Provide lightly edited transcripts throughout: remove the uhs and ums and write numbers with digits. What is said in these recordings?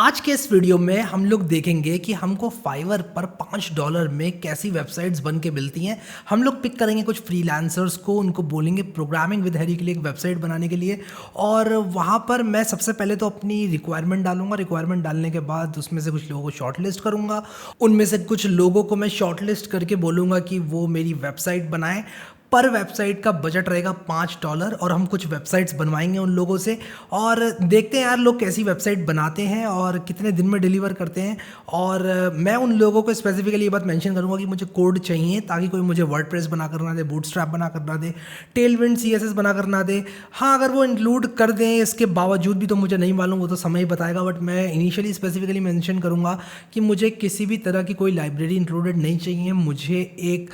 आज के इस वीडियो में हम लोग देखेंगे कि हमको फाइवर पर $5 में कैसी वेबसाइट्स बन के मिलती हैं। हम लोग पिक करेंगे कुछ फ्रीलांसर्स को, उनको बोलेंगे प्रोग्रामिंग विद हैरी के लिए एक वेबसाइट बनाने के लिए, और वहाँ पर मैं सबसे पहले तो अपनी रिक्वायरमेंट डालूंगा। रिक्वायरमेंट डालने के बाद उसमें से कुछ लोगों को शॉर्टलिस्ट करूँगा। उनमें से कुछ लोगों को मैं शॉर्टलिस्ट करके बोलूँगा कि वो मेरी वेबसाइट बनाएं। पर वेबसाइट का बजट रहेगा $5 और हम कुछ वेबसाइट्स बनवाएंगे उन लोगों से, और देखते हैं यार लोग कैसी वेबसाइट बनाते हैं और कितने दिन में डिलीवर करते हैं। और मैं उन लोगों को स्पेसिफिकली ये बात मेंशन करूंगा कि मुझे कोड चाहिए ताकि कोई मुझे वर्डप्रेस बना कर ना दे, बूटस्ट्रैप बना कर ना दे, टेलविंड CSS बना कर ना दे। हाँ, अगर वो इंक्लूड कर दें इसके बावजूद भी तो मुझे नहीं मालूम, वो तो समय ही बताएगा। बट मैं इनिशियली स्पेसिफिकली मेंशन करूंगा कि मुझे किसी भी तरह की कोई लाइब्रेरी इंक्लूडेड नहीं चाहिए। मुझे एक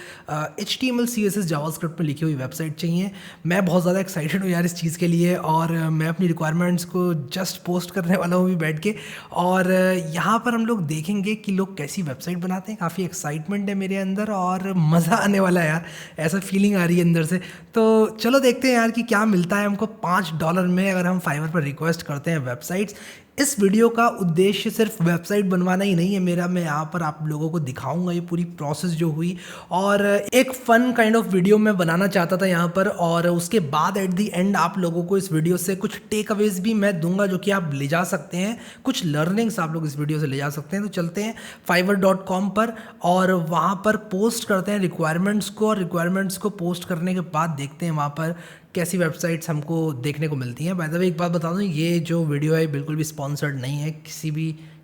HTML CSS जावास्क्रिप्ट में लिखी हुई वेबसाइट चाहिए। मैं बहुत ज़्यादा एक्साइटेड हूँ यार इस चीज़ के लिए, और मैं अपनी रिक्वायरमेंट्स को जस्ट पोस्ट करने वाला हूँ भी बैठ के। और यहाँ पर हम लोग देखेंगे कि लोग कैसी वेबसाइट बनाते हैं। काफ़ी एक्साइटमेंट है मेरे अंदर और मज़ा आने वाला है यार, ऐसा फीलिंग आ रही है अंदर से। तो चलो देखते हैं यार कि क्या मिलता है हमको $5 में अगर हम फाइवर पर रिक्वेस्ट करते हैं वेबसाइट्स। इस वीडियो का उद्देश्य सिर्फ वेबसाइट बनवाना ही नहीं है मेरा, मैं यहाँ पर आप लोगों को दिखाऊंगा ये पूरी प्रोसेस जो हुई, और एक फन काइंड ऑफ वीडियो मैं बनाना चाहता था यहाँ पर। और उसके बाद एट दी एंड आप लोगों को इस वीडियो से कुछ टेक अवेज भी मैं दूंगा जो कि आप ले जा सकते हैं, कुछ लर्निंग्स आप लोग इस वीडियो से ले जा सकते हैं। तो चलते हैं fiverr.com पर और वहाँ पर पोस्ट करते हैं रिक्वायरमेंट्स को, और रिक्वायरमेंट्स को पोस्ट करने के बाद देखते हैं वहाँ पर कैसी वेबसाइट्स हमको देखने को मिलती हैं। बाय द वे एक बात बता दूं, ये जो वीडियो है बिल्कुल भी स्पॉन्सर्ड नहीं है,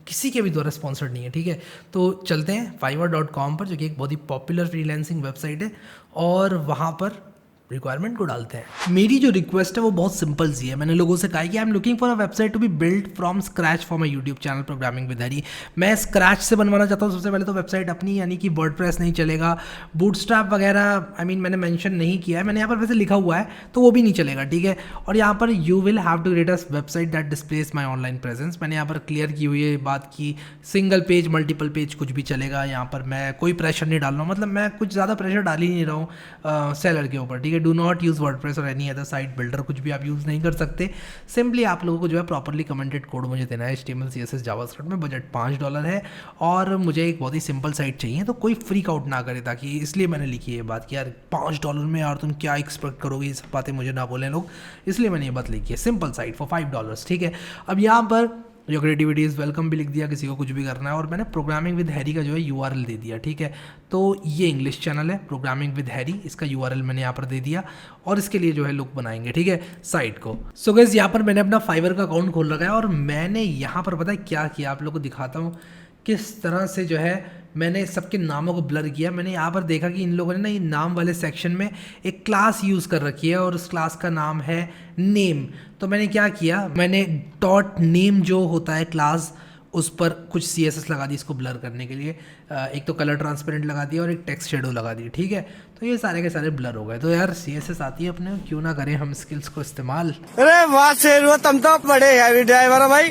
किसी के भी द्वारा स्पॉन्सर्ड नहीं है, ठीक है। तो चलते हैं fiverr.com पर, जो कि एक बहुत ही पॉपुलर फ्रीलांसिंग वेबसाइट है, और वहाँ पर रिक्वायरमेंट को डालते हैं। मेरी जो रिक्वेस्ट है वो बहुत सिंपल सी है। मैंने लोगों से कहा कि I am looking for a website to be build from scratch for my YouTube channel programming with Harry. मैं स्क्रैच से बनवाना चाहता हूँ सबसे पहले तो वेबसाइट अपनी, यानी कि वर्डप्रेस नहीं चलेगा, बूटस्ट्रैप वगैरह मैंने मेंशन नहीं किया है, मैंने यहाँ पर वैसे लिखा हुआ है तो वो भी नहीं चलेगा, ठीक है। और यहाँ पर you will have to create a website that displays my online presence, मैंने यहाँ पर क्लियर की हुई है बात की सिंगल पेज मल्टीपल पेज कुछ भी चलेगा। यहाँ पर मैं कोई प्रेशर नहीं डाल रहा हूँ, मतलब मैं कुछ ज़्यादा प्रेशर डाल ही नहीं रहा हूँ सेलर के ऊपर, ठीक है। डू नॉट यूज़ वर्डप्रेस और एनी अदर साइट बिल्डर, कुछ भी आप यूज़ नहीं कर सकते। सिंपली आप लोगों को जो है प्रॉपरली कमेंटेड कोड मुझे देना है HTML CSS जावास्क्रिप्ट में। बजट $5 है और मुझे एक बहुत ही सिंपल साइट चाहिए, तो कोई फ्रीक आउट ना करे, ताकि इसलिए मैंने लिखी है ये बात कि यार $5 में यार तुम क्या एक्सपेक्ट करोगे, ये सब बातें मुझे ना बोलें लोग, इसलिए मैंने ये बात लिखी है। सिंपल साइट फॉर $5, ठीक है। अब यहाँ पर जो क्रिएटिविटी इज़ वेलकम भी लिख दिया, किसी को कुछ भी करना है, और मैंने प्रोग्रामिंग विद हैरी का जो है URL दे दिया, ठीक है। तो ये इंग्लिश चैनल है प्रोग्रामिंग विद हैरी, इसका URL मैंने यहाँ पर दे दिया, और इसके लिए जो है लोग बनाएंगे, ठीक है, साइट को। सो गाइस यहाँ पर मैंने अपना फाइवर का अकाउंट खोल रखा है, और मैंने यहाँ पर पता है क्या किया, आप लोगों को दिखाता हूँ किस तरह से जो है मैंने सबके नामों को ब्लर किया। मैंने यहाँ पर देखा कि इन लोगों ने ना ये नाम वाले सेक्शन में एक क्लास यूज़ कर रखी है, और उस क्लास का नाम है नेम। तो मैंने क्या किया, मैंने डॉट नेम जो होता है क्लास, उस पर कुछ CSS लगा दी इसको ब्लर करने के लिए। एक तो कलर ट्रांसपेरेंट लगा दिया और एक टेक्स्ट शेडो लगा दी, ठीक है। तो ये सारे के सारे ब्लर हो गए। तो यार CSS आती है अपने, क्यों ना करें हम स्किल्स को इस्तेमाल। अरे वाह शेर, तुम तो बड़े हैवी ड्राइवर हो भाई।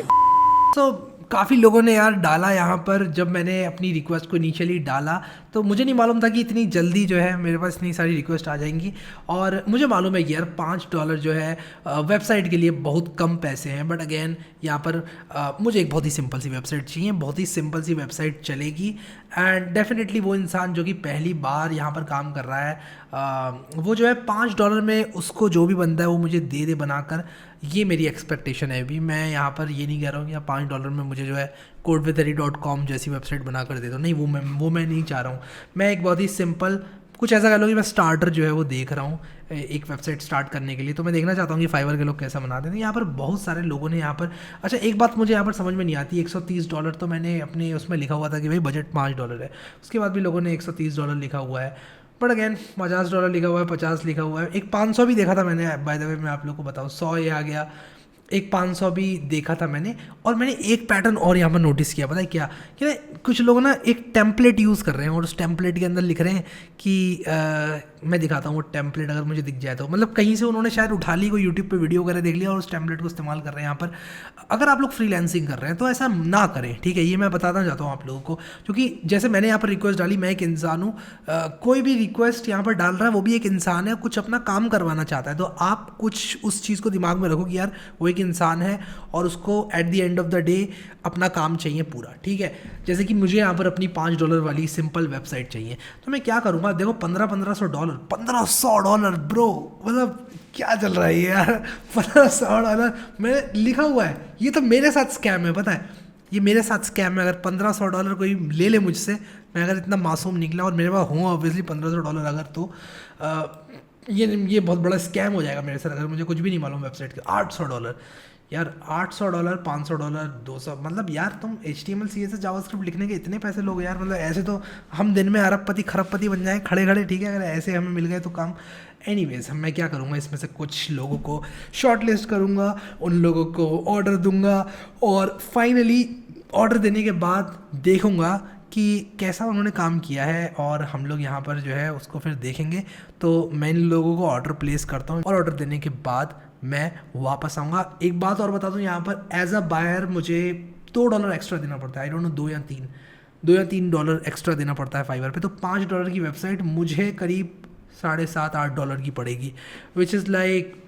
तो काफ़ी लोगों ने यार डाला यहाँ पर। जब मैंने अपनी रिक्वेस्ट को इनिशियली डाला तो मुझे नहीं मालूम था कि इतनी जल्दी जो है मेरे पास इतनी सारी रिक्वेस्ट आ जाएंगी, और मुझे मालूम है कि यार $5 जो है वेबसाइट के लिए बहुत कम पैसे हैं। बट अगेन यहाँ पर मुझे एक बहुत ही सिंपल सी वेबसाइट चाहिए, बहुत ही सिंपल सी वेबसाइट चलेगी, एंड डेफिनेटली वो इंसान जो कि पहली बार यहाँ पर काम कर रहा है वो जो है $5 में उसको जो भी बनता है वो मुझे दे दे बनाकर। ये मेरी एक्सपेक्टेशन है। अभी मैं यहाँ पर ये नहीं कह रहा हूँ कि $5 में मुझे जो है codewithharry.com जैसी वेबसाइट बना कर दे दो, नहीं, वो मैं नहीं चाह रहा हूँ। मैं एक बहुत ही सिंपल कुछ ऐसा कह लो कि मैं स्टार्टर जो है वो देख रहा हूँ एक वेबसाइट स्टार्ट करने के लिए। तो मैं देखना चाहता हूँ कि फाइवर के लोग कैसा बनाते हैं। यहाँ पर बहुत सारे लोगों ने यहाँ पर, अच्छा एक बात मुझे यहाँ पर समझ में नहीं आती, $130 तो मैंने अपने उसमें लिखा हुआ था कि भाई बजट $5 है, उसके बाद भी लोगों ने $130 लिखा हुआ है। बट अगेन $50 लिखा हुआ है, 50 लिखा हुआ है, एक 500 भी देखा था मैंने। बाय द वे मैं आप लोग को बताऊँ, 100 ये आ गया, एक 500 भी देखा था मैंने। और मैंने एक पैटर्न और यहाँ पर नोटिस किया, पता है क्या, कि कुछ लोग ना एक टेम्पलेट यूज़ कर रहे हैं और उस टेम्पलेट के अंदर लिख रहे हैं कि मैं दिखाता हूँ वो टेम्पलेट अगर मुझे दिख जाए तो, मतलब कहीं से उन्होंने शायद उठा ली, कोई यूट्यूब पे वीडियो वगैरह देख लिया और उस टेम्पलेट को इस्तेमाल कर रहे हैं यहाँ पर। अगर आप लोग फ्रीलांसिंग कर रहे हैं तो ऐसा ना करें, ठीक है, ये मैं बताना चाहता हूँ आप लोगों को, क्योंकि जैसे मैंने यहाँ पर रिक्वेस्ट डाली, मैं एक इंसान हूँ, कोई भी रिक्वेस्ट यहाँ पर डाल रहा है वो भी एक इंसान है, कुछ अपना काम करवाना चाहता है। तो आप कुछ उस चीज़ को दिमाग में रखो कि यार वो एक इंसान है और उसको at the end of the day अपना काम चाहिए पूरा, ठीक है। जैसे कि मुझे यहाँ पर अपनी $5 वाली सिंपल वेबसाइट चाहिए, तो मैं क्या करूँगा, देखो $1500 $1500 ब्रो, मतलब क्या चल रहा है यार। $1500 मैंने लिखा हुआ है, ये तो मेरे साथ स्कैम है, पता है, ये मेरे साथ स्कैम है। अगर $1500 कोई ले ले मुझसे, मैं अगर इतना मासूम निकला और मेरे पास हूँ ऑब्वियसली $1500 अगर, तो ये बहुत बड़ा स्कैम हो जाएगा मेरे साथ अगर मुझे कुछ भी नहीं मालूम वेबसाइट का। $800 यार, $800 $500 $200, मतलब यार तुम HTML CSS जावास्क्रिप्ट लिखने के इतने पैसे लोगे यार, मतलब ऐसे तो हम दिन में अरबपति खरबपति बन जाएं खड़े खड़े, ठीक है, अगर ऐसे हमें मिल गए तो काम। एनीवेज मैं क्या करूँगा, इसमें से कुछ लोगों को शॉर्ट लिस्ट करूँगा, उन लोगों को ऑर्डर दूंगा और फाइनली ऑर्डर देने के बाद देखूँगा कि कैसा उन्होंने काम किया है, और हम लोग यहाँ पर जो है उसको फिर देखेंगे। तो मैं इन लोगों को ऑर्डर प्लेस करता हूँ और ऑर्डर देने के बाद मैं वापस आऊँगा। एक बात और बता दूँ, यहाँ पर एज अ बायर मुझे $2 एक्स्ट्रा देना पड़ता है, आई डोंट नो $2 या $3 एक्स्ट्रा देना पड़ता है फाइवर पे। तो $5 की वेबसाइट मुझे करीब $7-8 की पड़ेगी, विच इज़ लाइक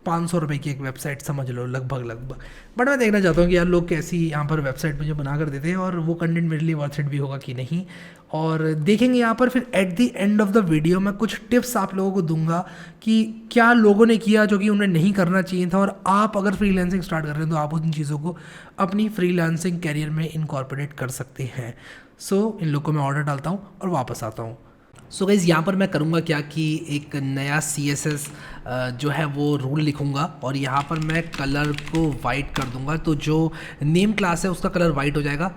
₹500 की एक वेबसाइट समझ लो, लगभग। बट मैं देखना चाहता हूँ कि यार लोग कैसी यहाँ पर वेबसाइट मुझे बना कर देते हैं और वो कंटेंट मेरे लिए वर्थ इट भी होगा कि नहीं। और देखेंगे यहाँ पर फिर at the end of the video मैं कुछ टिप्स आप लोगों को दूंगा कि क्या लोगों ने किया जो कि उन्हें नहीं करना चाहिए था, और आप अगर फ्रीलांसिंग स्टार्ट कर रहे हैं तो आप उन चीज़ों को अपनी फ्रीलांसिंग कैरियर में इनकॉर्पोरेट कर सकते हैं। सो इन लोगों को मैं ऑर्डर डालता हूँ और वापस आता हूँ। सो गाइज़ यहाँ पर मैं करूँगा क्या कि एक नया CSS जो है वो रूल लिखूँगा और यहाँ पर मैं कलर को वाइट कर दूँगा, तो जो नेम क्लास है उसका कलर वाइट हो जाएगा।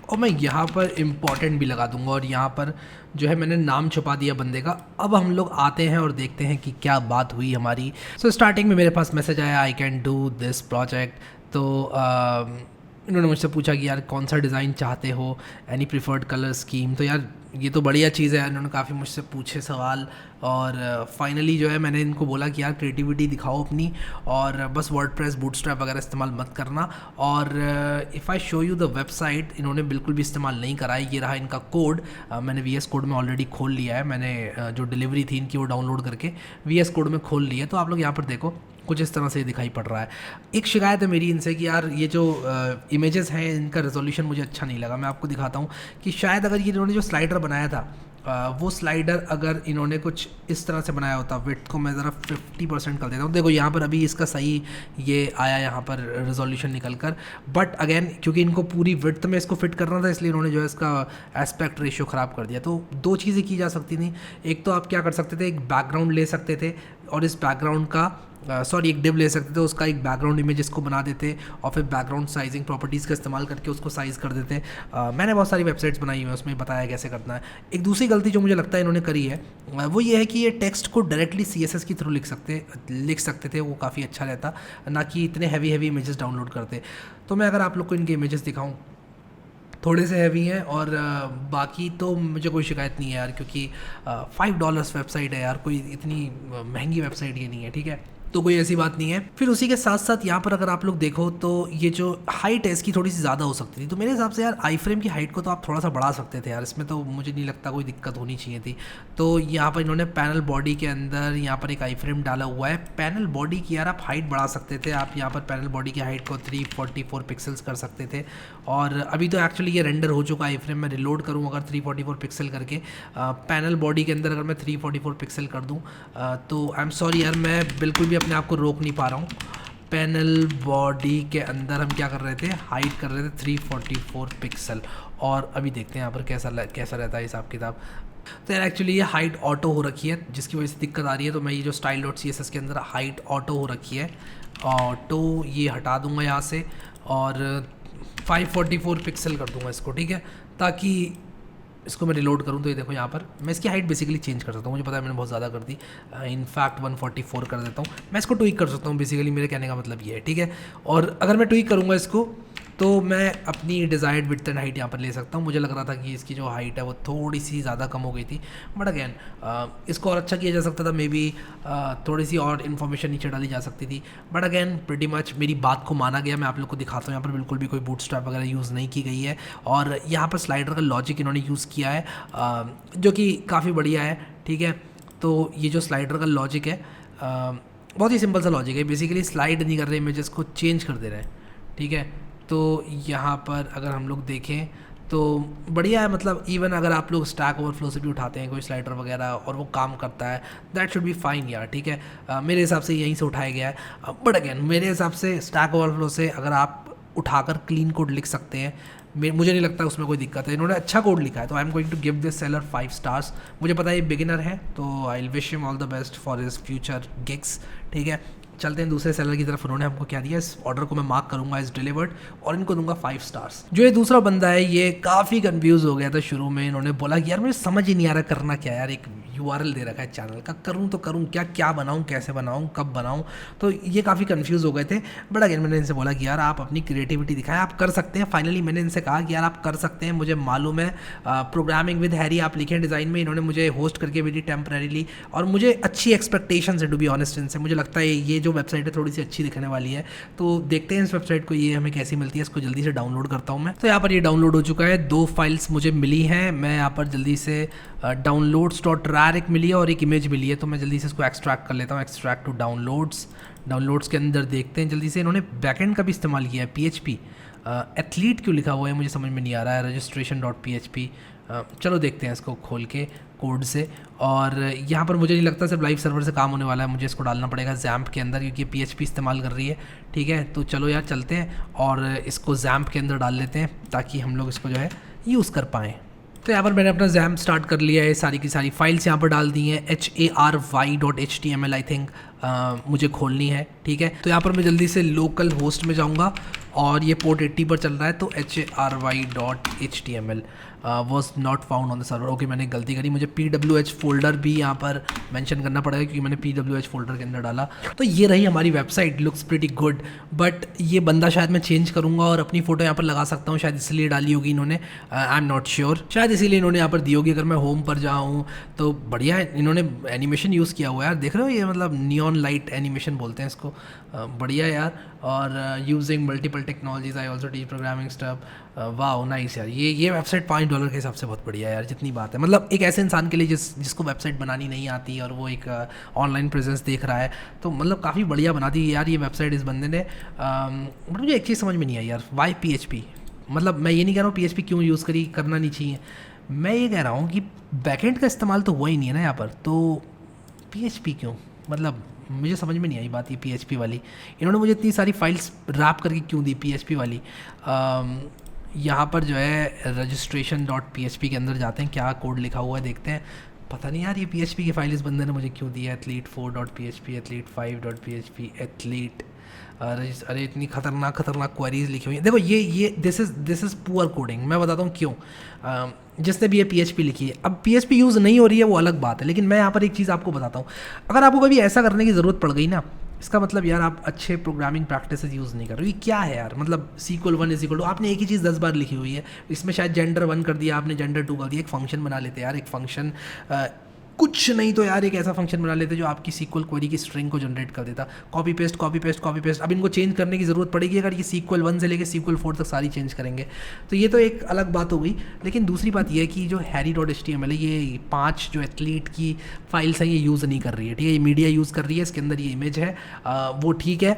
और मैं यहाँ पर इम्पॉर्टेंट भी लगा दूँगा और यहाँ पर जो है मैंने नाम छुपा दिया बंदे का। अब हम लोग आते हैं और देखते हैं कि क्या बात हुई हमारी। सो स्टार्टिंग में मेरे पास मैसेज आया, I can do this project. तो इन्होंने मुझसे पूछा कि यार कौन सा डिज़ाइन चाहते हो, एनी प्रीफर्ड कलर स्कीम। तो यार ये तो बढ़िया चीज़ है, इन्होंने काफ़ी मुझसे पूछे सवाल और फाइनली जो है मैंने इनको बोला कि यार क्रिएटिविटी दिखाओ अपनी, और बस वर्डप्रेस बूटस्ट्रैप वगैरह इस्तेमाल मत करना। और if I show you the website, इन्होंने बिल्कुल भी इस्तेमाल नहीं करा है। ये रहा इनका कोड, मैंने VS कोड में ऑलरेडी खोल लिया है, मैंने जो डिलीवरी थी इनकी वो डाउनलोड करके VS कोड में खोल लिया है। तो आप लोग यहाँ पर देखो कुछ इस तरह से दिखाई पड़ रहा है। एक शिकायत है मेरी इनसे कि यार ये जो इमेजेस हैं इनका रेजोल्यूशन मुझे अच्छा नहीं लगा। मैं आपको दिखाता हूँ कि शायद अगर ये इन्होंने जो स्लाइडर बनाया था वो स्लाइडर अगर इन्होंने कुछ इस तरह से बनाया होता, विड्थ को मैं ज़रा 50% कर देता हूँ। देखो यहाँ पर अभी इसका सही ये आया यहाँ पर रेजोल्यूशन निकल कर, बट अगेन क्योंकि इनको पूरी विड्थ में इसको फिट करना था इसलिए इन्होंने जो है इसका एस्पेक्ट रेशियो ख़राब कर दिया। तो दो चीज़ें की जा सकती थी, एक तो आप क्या कर सकते थे, एक बैकग्राउंड ले सकते थे और इस बैकग्राउंड का एक डिव ले सकते थे, उसका एक बैकग्राउंड इमेज इसको बना देते और फिर बैकग्राउंड साइजिंग प्रॉपर्टीज़ का इस्तेमाल करके उसको साइज़ कर देते। मैंने बहुत सारी वेबसाइट्स बनाई हुई हैं, उसमें बताया कैसे करना है। एक दूसरी गलती जो मुझे लगता है इन्होंने करी है वो ये है कि ये टेक्स्ट को डायरेक्टली CSS के थ्रू लिख सकते थे, वो काफ़ी अच्छा रहता, ना कि इतने हैवी इमेजेस डाउनलोड करते। तो मैं अगर आप लोग को इनके इमेजेस दिखाऊँ, थोड़े से हैवी हैं और बाकी तो मुझे कोई शिकायत नहीं है यार, क्योंकि $5 वेबसाइट है यार, कोई इतनी महंगी वेबसाइट ये नहीं है, ठीक है। तो कोई ऐसी बात नहीं है। फिर उसी के साथ साथ यहाँ पर अगर आप लोग देखो तो ये जो हाइट है इसकी थोड़ी सी ज़्यादा हो सकती थी। तो मेरे हिसाब से यार आई फ्रेम की हाइट को तो आप थोड़ा सा बढ़ा सकते थे यार, इसमें तो मुझे नहीं लगता कोई दिक्कत होनी चाहिए थी। तो यहाँ पर इन्होंने पैनल बॉडी के अंदर यहाँ पर एक आई फ्रेम डाला हुआ है। पैनल बॉडी की यार आप हाइट बढ़ा सकते थे, आप यहाँ पर पैनल बॉडी की हाइट को 344 पिक्सल्स कर सकते थे। और अभी तो एक्चुअली ये रेंडर हो चुका आई फ्रेम, मैं रिलोड करूँ अगर 344 पिक्सल करके पैनल बॉडी के अंदर अगर मैं 344 पिक्सल कर दूँ तो आई एम सॉरी यार, मैं बिल्कुल भी अपने आप को रोक नहीं पा रहा हूँ। पैनल बॉडी के अंदर हम क्या कर रहे थे, हाइट कर रहे थे 344 पिक्सल। और अभी देखते हैं यहाँ पर कैसा रहता है हिसाब किताब। तो यार एक्चुअली ये हाइट ऑटो हो रखी है जिसकी वजह से दिक्कत आ रही है। तो मैं ये जो style.css के अंदर हाइट ऑटो हो रखी है, ऑटो ये हटा दूंगा यहाँ से और 544 पिक्सल कर दूंगा इसको, ठीक है, ताकि इसको मैं रिलोड करूँ तो ये देखो यहाँ पर मैं इसकी हाइट बेसिकली चेंज कर सकता हूँ। मुझे पता है मैंने बहुत ज़्यादा कर दी, इनफैक्ट 144 कर देता हूँ। मैं इसको ट्वीक कर सकता हूँ, बेसिकली मेरे कहने का मतलब ये है, ठीक है। और अगर मैं ट्वीक करूँगा इसको तो मैं अपनी डिज़ायर्ड विड्थ एंड हाइट यहाँ पर ले सकता हूँ। मुझे लग रहा था कि इसकी जो हाइट है वो थोड़ी सी ज़्यादा कम हो गई थी, बट अगेन इसको और अच्छा किया जा सकता था, मे बी थोड़ी सी और इन्फॉर्मेशन नीचे डाली जा सकती थी। बट अगेन प्रीटी मच मेरी बात को माना गया। मैं आप लोग को दिखाता हूँ, यहाँ पर बिल्कुल भी कोई बूटस्ट्रैप वगैरह यूज़ नहीं की गई है और यहाँ पर स्लाइडर का लॉजिक इन्होंने यूज़ किया है जो कि काफ़ी बढ़िया है, ठीक है। तो ये जो स्लाइडर का लॉजिक है बहुत ही सिंपल सा लॉजिक है, बेसिकली स्लाइड नहीं कर रहे इमेजेस को, चेंज कर दे रहे हैं, ठीक है। तो यहाँ पर अगर हम लोग देखें तो बढ़िया है, मतलब इवन अगर आप लोग स्टैक ओवरफ्लो से भी उठाते हैं कोई स्लाइडर वगैरह और वो काम करता है, दैट शुड बी फाइन यार, ठीक है। मेरे हिसाब से यहीं से उठाया गया है, बट अगेन मेरे हिसाब से स्टैक ओवरफ्लो से अगर आप उठाकर क्लीन कोड लिख सकते हैं, मुझे नहीं लगता उसमें कोई दिक्कत है। इन्होंने अच्छा कोड लिखा है, तो I am going to give this seller 5 stars. मुझे पता है ये बिगिनर है, तो I will wish him all the best for his future gigs, ठीक है। चलते हैं दूसरे सेलर की तरफ। उन्होंने हमको क्या दिया, इस ऑर्डर को मैं मार्क करूंगा इस डिलीवर्ड और इनको दूंगा 5 स्टार्स। जो ये दूसरा बंदा है ये काफ़ी कंफ्यूज हो गया था शुरू में। इन्होंने बोला कि यार मुझे समझ ही नहीं आ रहा करना क्या, यार एक URL दे रखा है चैनल का, करूँ तो करूँ क्या, क्या बनाऊँ, कैसे बनाऊँ, कब बनाऊँ, तो ये काफ़ी कंफ्यूज हो गए थे। बट अगेन मैंने इनसे बोला कि यार आप अपनी क्रिएटिविटी दिखाएं, आप कर सकते हैं। फाइनली मैंने इनसे कहा कि यार आप कर सकते हैं, मुझे मालूम है प्रोग्रामिंग विद हैरी आप लिखे डिज़ाइन में। इन्होंने मुझे होस्ट करके भी दी टेम्परेरीली, और मुझे अच्छी एक्सपेक्टेशंस है टू बी ऑनेस्ट इनसे। मुझे लगता है ये जो वेबसाइट है थोड़ी सी अच्छी दिखने वाली है, तो देखते हैं इस वेबसाइट को ये हमें कैसी मिलती है। इसको जल्दी से डाउनलोड करता हूँ मैं। तो यहाँ पर ये डाउनलोड हो चुका है, 2 फाइल्स मुझे मिली हैं। मैं यहाँ पर जल्दी से downloads.rar एक मिली है और एक इमेज मिली है, तो मैं जल्दी से इसको एक्सट्रैक्ट कर लेता हूँ। एक्सट्रैक्ट टू डाउनलोड्स के अंदर देखते हैं जल्दी से। इन्होंने बैकएंड का भी इस्तेमाल किया है, PHP एथलीट क्यों लिखा हुआ है मुझे समझ में नहीं आ रहा है, registration.php। चलो देखते हैं इसको खोल के कोड से। और यहाँ पर मुझे नहीं लगता सिर्फ लाइव सर्वर से काम होने वाला है, मुझे इसको डालना पड़ेगा जैम्प के अंदर, क्योंकि PHP इस्तेमाल कर रही है, ठीक है। तो चलो यार चलते हैं और इसको जैम्प के अंदर डाल लेते हैं ताकि हम लोग इसको जो है यूज़ कर पाएँ। तो यहाँ पर मैंने अपना जैम्प स्टार्ट कर लिया है, सारी की सारी फाइल्स यहाँ पर डाल दी हैं। HARY.html आई थिंक मुझे खोलनी है, ठीक है। तो यहाँ पर मैं जल्दी से लोकल होस्ट में जाऊँगा और ये पोर्ट 80 पर चल रहा है, तो HARY.html was not found on the server. Okay मैंने गलती करी, मुझे PWH फोल्डर भी यहाँ पर मेंशन करना पड़ेगा क्योंकि मैंने PWH फोल्डर के अंदर डाला। तो ये रही हमारी website, looks pretty good, but ये बंदा शायद मैं चेंज करूँगा और अपनी फ़ोटो यहाँ पर लगा सकता हूँ, शायद इसलिए डाली होगी इन्होंने, आई एम नॉट श्योर, शायद इसीलिए इन्होंने यहाँ पर दी होगी। अगर मैं होम पर जाऊँ तो बढ़िया है, इन्होंने एनिमेशन यूज़ किया हुआ है यार, देख रहे हो, ये मतलब नियॉन लाइट एनिमेशन बोलते हैं इसको, बढ़िया यार। और using multiple technologies I also teach programming stuff, वाह नाइस यार। ये वेबसाइट $5 के हिसाब से बहुत बढ़िया है यार, जितनी बात है, मतलब एक ऐसे इंसान के लिए जिसको वेबसाइट बनानी नहीं आती और वो एक ऑनलाइन प्रेजेंस देख रहा है, तो मतलब काफ़ी बढ़िया बना दी यार ये वेबसाइट इस बंदे ने। बट मुझे एक चीज़ समझ में नहीं आई यार, वाई PHP, मतलब मैं ये नहीं कह रहा हूँ PHP क्यों यूज़ करना नहीं चाहिए, मैं ये कह रहा हूँ कि बैकएंड का इस्तेमाल तो हुआ ही नहीं है ना यहाँ पर, तो PHP क्यों, मतलब मुझे समझ में नहीं आई बात ये PHP वाली। इन्होंने मुझे इतनी सारी फाइल्स रैप करके क्यों दी PHP वाली। यहाँ पर जो है registration.php के अंदर जाते हैं, क्या कोड लिखा हुआ है देखते हैं। पता नहीं यार ये PHP की फाइल इस बंदे ने मुझे क्यों दी है, athlete4.php, athlete5.php, athlete, अरे इतनी खतरनाक क्वेरीज लिखी हुई हैं। देखो ये दिस इज़ पुअर कोडिंग, मैं बताता हूँ क्यों। जिसने भी ये PHP लिखी है, अब PHP यूज़ नहीं हो रही है वो अलग बात है, लेकिन मैं यहाँ पर एक चीज़ आपको बताता हूँ, अगर आपको कभी ऐसा करने की ज़रूरत पड़ गई ना, इसका मतलब यार आप अच्छे प्रोग्रामिंग प्रैक्टिसेस यूज़ नहीं कर रहे हो। ये क्या है यार, मतलब SQL1 आपने एक ही चीज़ 10 बार लिखी हुई है, इसमें शायद जेंडर 1 कर दिया आपने, जेंडर 2 कर दिया। एक फंक्शन बना लेते यार, एक फंक्शन, कुछ नहीं तो यार एक ऐसा फंक्शन बना लेते जो आपकी SQL क्वेरी की स्ट्रिंग को जनरेट कर देता। Copy paste. अब इनको चेंज करने की ज़रूरत पड़ेगी अगर ये SQL1 से लेकर SQL4 तक सारी चेंज करेंगे, तो ये तो एक अलग बात हो गई। लेकिन दूसरी बात ये है कि जो harry.html है, ये 5 जो एथलीट की फाइल्स हैं ये यूज़ नहीं कर रही है, ठीक है। ये मीडिया यूज़ कर रही है, इसके अंदर ये इमेज है, वो ठीक है,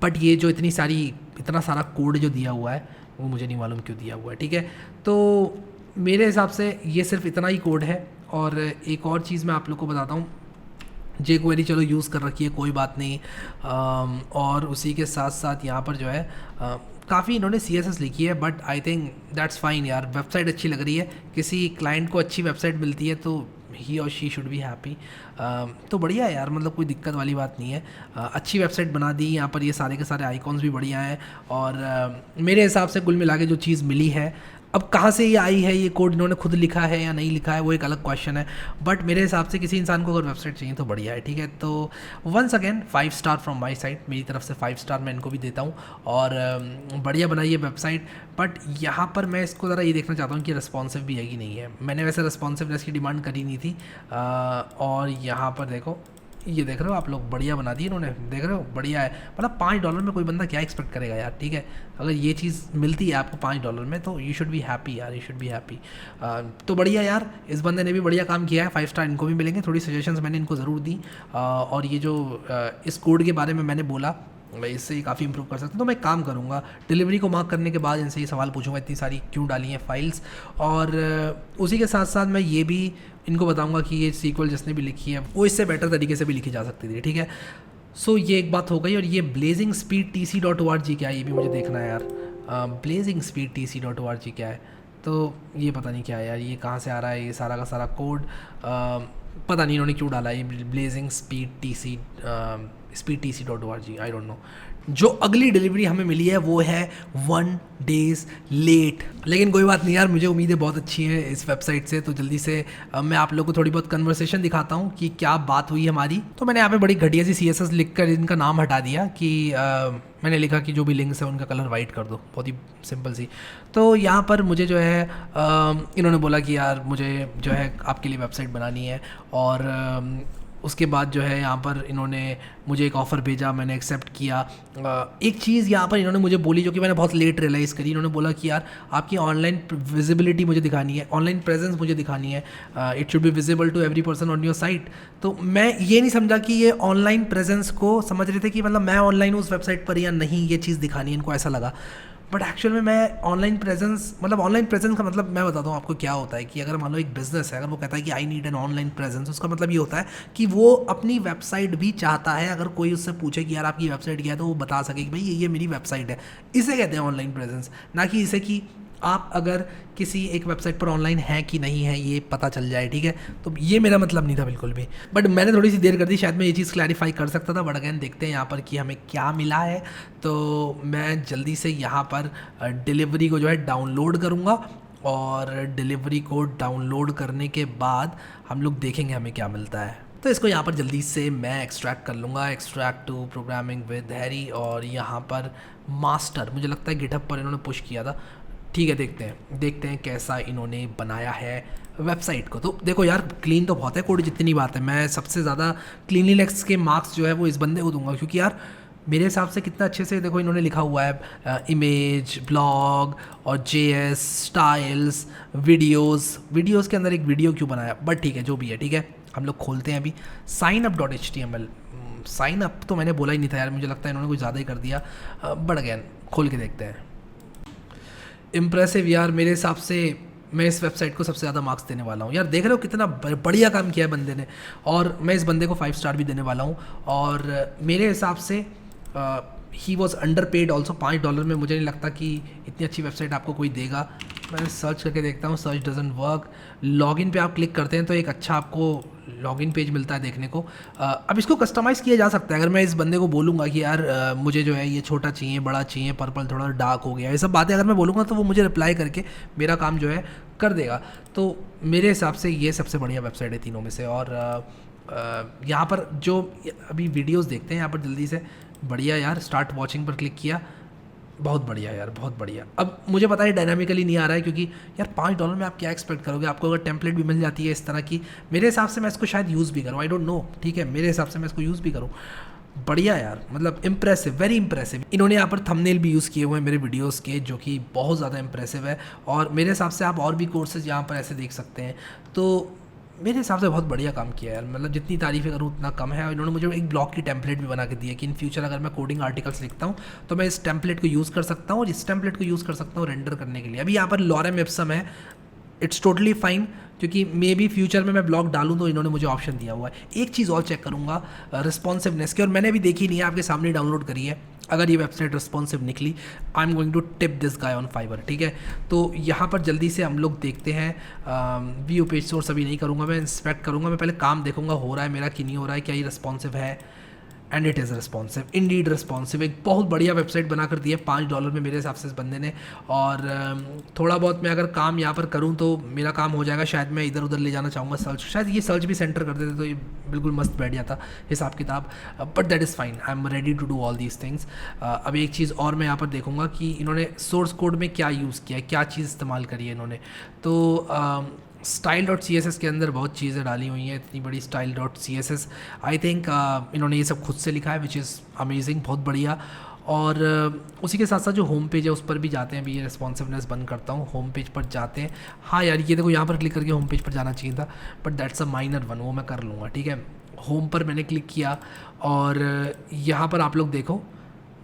बट ये जो इतना सारा कोड जो दिया हुआ है वो मुझे नहीं मालूम क्यों दिया हुआ है, ठीक है। तो मेरे हिसाब से ये सिर्फ इतना ही कोड है। और एक और चीज़ मैं आप लोग को बताता हूँ, jQuery चलो यूज़ कर रखी है, कोई बात नहीं। और उसी के साथ साथ यहाँ पर जो है काफ़ी इन्होंने CSS लिखी है, but I think that's fine यार, वेबसाइट अच्छी लग रही है। किसी क्लाइंट को अच्छी वेबसाइट मिलती है तो ही और शी शुड बी हैप्पी। तो बढ़िया है यार, मतलब कोई दिक्कत वाली बात नहीं है। अच्छी वेबसाइट बना दी, यहाँ पर ये सारे के सारे आइकॉन्स भी बढ़िया हैं। और मेरे हिसाब से कुल मिला के जो चीज़ मिली है, अब कहाँ से ये आई है, ये कोड इन्होंने खुद लिखा है या नहीं लिखा है वो एक अलग क्वेश्चन है, बट मेरे हिसाब से किसी इंसान को अगर वेबसाइट चाहिए तो बढ़िया है, ठीक है। तो once again 5 star from my side, मेरी तरफ से 5 स्टार मैं इनको भी देता हूँ। और बढ़िया बनाई है वेबसाइट, बट यहाँ पर मैं इसको ज़रा ये देखना चाहता हूँ कि रिस्पॉन्सिव भी है कि नहीं है। मैंने वैसे रिस्पॉन्सिवनेस की डिमांड करी नहीं थी। और यहाँ पर देखो ये देख रहे हो आप लोग, बढ़िया बना दी इन्होंने, देख रहे हो बढ़िया है। मतलब $5 में कोई बंदा क्या एक्सपेक्ट करेगा यार, ठीक है। अगर ये चीज़ मिलती है आपको $5 में तो यू शुड बी हैप्पी यार, यू शुड बी हैप्पी। तो बढ़िया यार, इस बंदे ने भी बढ़िया काम किया है, 5 स्टार इनको भी मिलेंगे। थोड़ी सजेशंस मैंने इनको ज़रूर दी, और ये जो इस कोड के बारे में मैंने बोला इससे काफ़ी इंप्रूव कर सकते हैं। तो मैं एक काम करूँगा, डिलीवरी को मार्क करने के बाद इनसे ये सवाल पूछूंगा इतनी सारी क्यों डाली हैं फाइल्स, और उसी के साथ साथ मैं ये भी इनको बताऊंगा कि ये सीक्वल जिसने भी लिखी है वो इससे बेटर तरीके से भी लिखी जा सकती थी, ठीक है। सो ये एक बात हो गई। और ये ब्लेजिंग स्पीड TC.org क्या है, ये भी मुझे देखना है यार। ब्लेजिंग स्पीड TC.org क्या है, तो ये पता नहीं क्या है यार, ये कहाँ से आ रहा है, ये सारा का सारा कोड पता नहीं इन्होंने क्यों डाला है, ये blazing speed TC.org, I don't know. जो अगली डिलीवरी हमें मिली है वो है 1 days लेट, लेकिन कोई बात नहीं यार, मुझे उम्मीदें बहुत अच्छी हैं इस वेबसाइट से। तो जल्दी से मैं आप लोगों को थोड़ी बहुत कन्वर्सेशन दिखाता हूँ कि क्या बात हुई हमारी। तो मैंने यहाँ पे बड़ी घटिया सी CSS लिख कर इनका नाम हटा दिया कि मैंने लिखा कि जो भी लिंक्स है उनका कलर वाइट कर दो, बहुत ही सिंपल सी। तो यहाँ पर मुझे जो है इन्होंने बोला कि यार मुझे जो है आपके लिए वेबसाइट बनानी है, और उसके बाद जो है यहाँ पर इन्होंने मुझे एक ऑफ़र भेजा, मैंने एक्सेप्ट किया। एक चीज़ यहाँ पर इन्होंने मुझे बोली जो कि मैंने बहुत लेट रियलाइज़ करी, इन्होंने बोला कि यार आपकी ऑनलाइन विजिबिलिटी मुझे दिखानी है, ऑनलाइन प्रेजेंस मुझे दिखानी है, it should be visible to every person on your site. तो मैं ये नहीं समझा कि ये ऑनलाइन प्रेजेंस को समझ रहे थे कि मतलब मैं ऑनलाइन उस वेबसाइट पर या नहीं, ये चीज़ दिखानी है इनको, ऐसा लगा। बट एक्चुअल में मैं ऑनलाइन प्रेजेंस का मतलब मैं बताता हूँ आपको क्या होता है कि अगर मान लो एक बिजनेस है, अगर वो कहता है कि I need an online presence, उसका मतलब ये होता है कि वो अपनी वेबसाइट भी चाहता है, अगर कोई उससे पूछे कि यार आपकी वेबसाइट क्या है तो वो बता सके कि भाई ये मेरी वेबसाइट है। इसे कहते हैं ऑनलाइन प्रेजेंस, ना कि इसे कि आप अगर किसी एक वेबसाइट पर ऑनलाइन है कि नहीं है ये पता चल जाए, ठीक है। तो ये मेरा मतलब नहीं था बिल्कुल भी, बट मैंने थोड़ी सी देर कर दी, शायद मैं ये चीज़ क्लैरिफाई कर सकता था। बट अगेन देखते हैं यहाँ पर कि हमें क्या मिला है। तो मैं जल्दी से यहाँ पर डिलीवरी को जो है डाउनलोड करूँगा, और डिलीवरी को डाउनलोड करने के बाद हम लोग देखेंगे हमें क्या मिलता है। तो इसको यहाँ पर जल्दी से मैं एक्सट्रैक्ट कर लूँगा, extract to programming with Harry, और यहाँ पर मास्टर मुझे लगता है गिटहब पर इन्होंने पुश किया था, ठीक है। देखते हैं कैसा इन्होंने बनाया है वेबसाइट को। तो देखो यार क्लीन तो बहुत है कोड, जितनी बात है मैं सबसे ज़्यादा क्लीनलीनेस के मार्क्स जो है वो इस बंदे को दूंगा, क्योंकि यार मेरे हिसाब से कितना अच्छे से देखो इन्होंने लिखा हुआ है, इमेज, ब्लॉग और JS, स्टाइल्स, वीडियोज़ के अंदर एक वीडियो क्यों बनाया, बट ठीक है जो भी है, ठीक है। हम लोग खोलते हैं अभी signup.html। साइन अप तो मैंने बोला ही नहीं था यार, मुझे लगता है इन्होंने कुछ ज़्यादा ही कर दिया, बट अगेन खोल के देखते हैं। इम्प्रेसिव यार, मेरे हिसाब से मैं इस वेबसाइट को सबसे ज़्यादा मार्क्स देने वाला हूँ यार। देख रहे हो कितना बढ़िया काम किया है बंदे ने, और मैं इस बंदे को 5 स्टार भी देने वाला हूँ। और मेरे हिसाब से he was under paid also. $5 में मुझे नहीं लगता कि इतनी अच्छी वेबसाइट आपको कोई देगा। मैं सर्च करके देखता हूँ, सर्च डजंट वर्क। लॉगिन पे आप क्लिक करते हैं तो एक अच्छा आपको लॉगिन पेज मिलता है देखने को। अब इसको कस्टमाइज़ किया जा सकता है। अगर मैं इस बंदे को बोलूँगा कि यार मुझे जो है ये छोटा चाहिए, बड़ा चाहिए, पर्पल थोड़ा डार्क हो गया, ये सब बातें अगर मैं बोलूँगा तो वो मुझे रिप्लाई करके मेरा काम जो है कर देगा। तो मेरे हिसाब से ये सबसे बढ़िया वेबसाइट है तीनों में से। और यहाँ पर जो अभी वीडियोज़ देखते हैं यहाँ पर जल्दी से, बढ़िया यार। स्टार्ट वॉचिंग पर क्लिक किया, बहुत बढ़िया यार, बहुत बढ़िया। अब मुझे पता है डायनामिकली नहीं आ रहा है, क्योंकि यार $5 में आप क्या एक्सपेक्ट करोगे। आपको अगर टेम्पलेट भी मिल जाती है इस तरह की, मेरे हिसाब से मैं इसको शायद यूज़ भी करूँ, आई डोंट नो, ठीक है। मेरे हिसाब से मैं इसको यूज़ भी करूँ। बढ़िया यार, मतलब इम्प्रेसिव, वेरी इम्प्रेसिव। इन्होंने यहाँ पर थंबनेल भी यूज़ किए हुए हैं मेरे वीडियोस के, जो कि बहुत ज़्यादा इम्प्रेसिव है। और मेरे हिसाब से आप और भी कोर्सेज यहाँ पर ऐसे देख सकते हैं। तो मेरे हिसाब से बहुत बढ़िया काम किया यार, मतलब जितनी तारीफ़ें करूँ उतना कम है। और इन्होंने मुझे एक ब्लॉग की टेम्पलेट भी बना के दी है कि इन फ्यूचर अगर मैं कोडिंग आर्टिकल्स लिखता हूँ तो मैं इस टेम्पलेट को यूज़ कर सकता हूँ, और इस टेम्पलेट को यूज़ कर सकता हूँ रेंडर करने के लिए। अभी यहाँ पर लॉरेम इप्सम है, इट्स टोटली फाइन, क्योंकि मे बी फ्यूचर में मैं ब्लॉग डालूँ तो इन्होंने मुझे ऑप्शन दिया हुआ है। एक चीज़ और चेक करूँगा रिस्पॉन्सिवनेस की, और मैंने अभी देखी नहीं है, आपके सामने डाउनलोड करी है। अगर ये वेबसाइट रिस्पॉन्सिव निकली, I am going to tip this guy on Fiverr, ठीक है। तो यहाँ पर जल्दी से हम लोग देखते हैं। व्यू पेज सोर्स अभी नहीं करूँगा, मैं इंस्पेक्ट करूँगा। मैं पहले काम देखूँगा हो रहा है मेरा कि नहीं हो रहा है, क्या ये रिस्पॉन्सिव है। And it is responsive, Indeed responsive. एक बहुत बढ़िया वेबसाइट बना कर दी है $5 में मेरे हिसाब से इस बंदे ने। और थोड़ा बहुत मैं अगर काम यहाँ पर करूँ तो मेरा काम हो जाएगा। शायद मैं इधर उधर ले जाना चाहूँगा सर्च, शायद ये सर्च भी सेंटर कर देते तो ये बिल्कुल मस्त बैठ जाता हिसाब किताब। But that is fine, I am ready to do all these things. अब एक चीज़ और मैं यहाँ पर देखूँगा कि इन्होंने सोर्स कोड में क्या यूज़ किया है, क्या चीज़ इस्तेमाल करी है इन्होंने। तो style dot C S S के अंदर बहुत चीज़ें डाली हुई हैं, इतनी बड़ी style dot C S S. I think इन्होंने ये सब खुद से लिखा है, विच इज़ अमेजिंग, बहुत बढ़िया। और उसी के साथ साथ जो होम पेज है उस पर भी जाते हैं। अभी ये रिस्पॉन्सिवनेस बंद करता हूँ, होम पेज पर जाते हैं। हाँ यार, ये देखो यहाँ पर क्लिक करके होम पेज पर जाना चाहिए था, but that's a minor one, वो मैं कर लूँगा, ठीक है। होम पर मैंने क्लिक किया और यहाँ पर आप लोग देखो,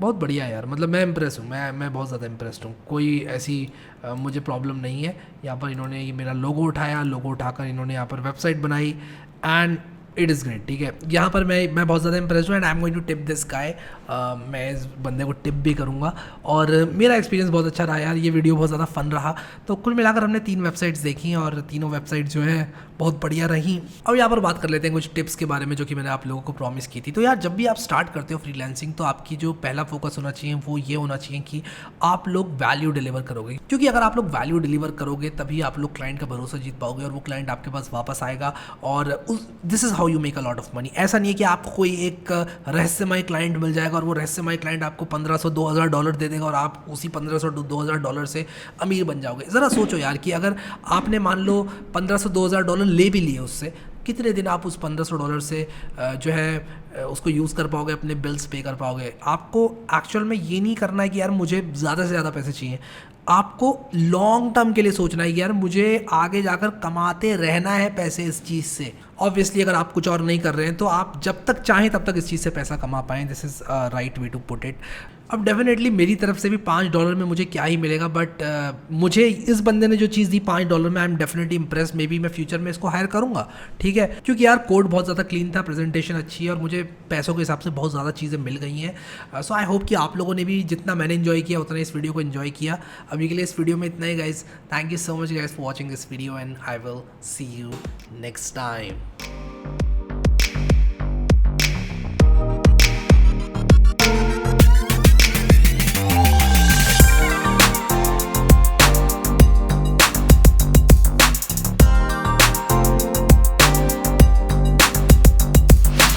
बहुत बढ़िया है यार, मतलब मैं इम्प्रेस हूँ, मैं बहुत ज़्यादा इम्प्रेस्ड हूँ। कोई ऐसी मुझे प्रॉब्लम नहीं है। यहाँ पर इन्होंने ये मेरा लोगो उठाया, लोगो उठाकर इन्होंने यहाँ पर वेबसाइट बनाई एंड इट इज़ ग्रेट, ठीक है। यहाँ पर मैं बहुत ज़्यादा इम्प्रेस हूँ and I am going to tip this guy. मैं इस बंदे को टिप भी करूँगा और मेरा एक्सपीरियंस बहुत अच्छा रहा यार, ये वीडियो बहुत ज़्यादा फन रहा। तो कुल मिलाकर हमने 3 वेबसाइट्स देखी और तीनों वेबसाइट जो है बहुत बढ़िया रही। अब यहाँ पर बात कर लेते हैं कुछ टिप्स के बारे में जो कि मैंने आप लोगों को प्रॉमिस की थी। तो यार, जब भी आप स्टार्ट करते हो फ्रीलांसिंग तो आपकी जो पहला फोकस होना चाहिए वो ये होना चाहिए कि आप लोग वैल्यू डिलीवर करोगे, क्योंकि अगर आप लोग वैल्यू डिलीवर करोगे तभी आप लोग क्लाइंट का भरोसा जीत पाओगे और वो क्लाइंट आपके पास वापस आएगा। और this is how you make a lot of money. ऐसा नहीं है कि आपको कोई एक रहस्यमय क्लाइंट मिल जाएगा और वो रहस्यमय क्लाइंट आपको $1500-2000 दे देगा और आप उसी $1500-2000 से अमीर बन जाओगे। ज़रा सोचो यार कि अगर आपने मान लो $1500-2000 ले भी लिए उससे, कितने दिन आप उस $1500 से जो है उसको यूज़ कर पाओगे, अपने बिल्स पे कर पाओगे। आपको एक्चुअल में ये नहीं करना है कि यार मुझे ज़्यादा से ज़्यादा पैसे चाहिए, आपको लॉन्ग टर्म के लिए सोचना है कि यार मुझे आगे जाकर कमाते रहना है पैसे इस चीज़ से। ऑब्वियसली अगर आप कुछ और नहीं कर रहे हैं तो आप जब तक चाहें तब तक इस चीज़ से पैसा कमा पाएँ। This is right way to put it. अब डेफिनेटली मेरी तरफ से भी $5 में मुझे क्या ही मिलेगा, बट मुझे इस बंदे ने जो चीज़ दी $5 में, I am definitely impress. May be मैं फ्यूचर में इसको हायर करूँगा, ठीक है, क्योंकि यार कोड बहुत ज़्यादा क्लीन था, प्रेजेंटेशन अच्छी है और मुझे पैसों के हिसाब से बहुत ज़्यादा चीज़ें मिल गई हैं। सो आई होप कि आप लोगों ने भी जितना मैंने इन्जॉय किया उतना इस वीडियो को इन्जॉय किया। अभी के लिए इस वीडियो में इतना ही guys. Thank you so much guys for watching this video and I will see you next time.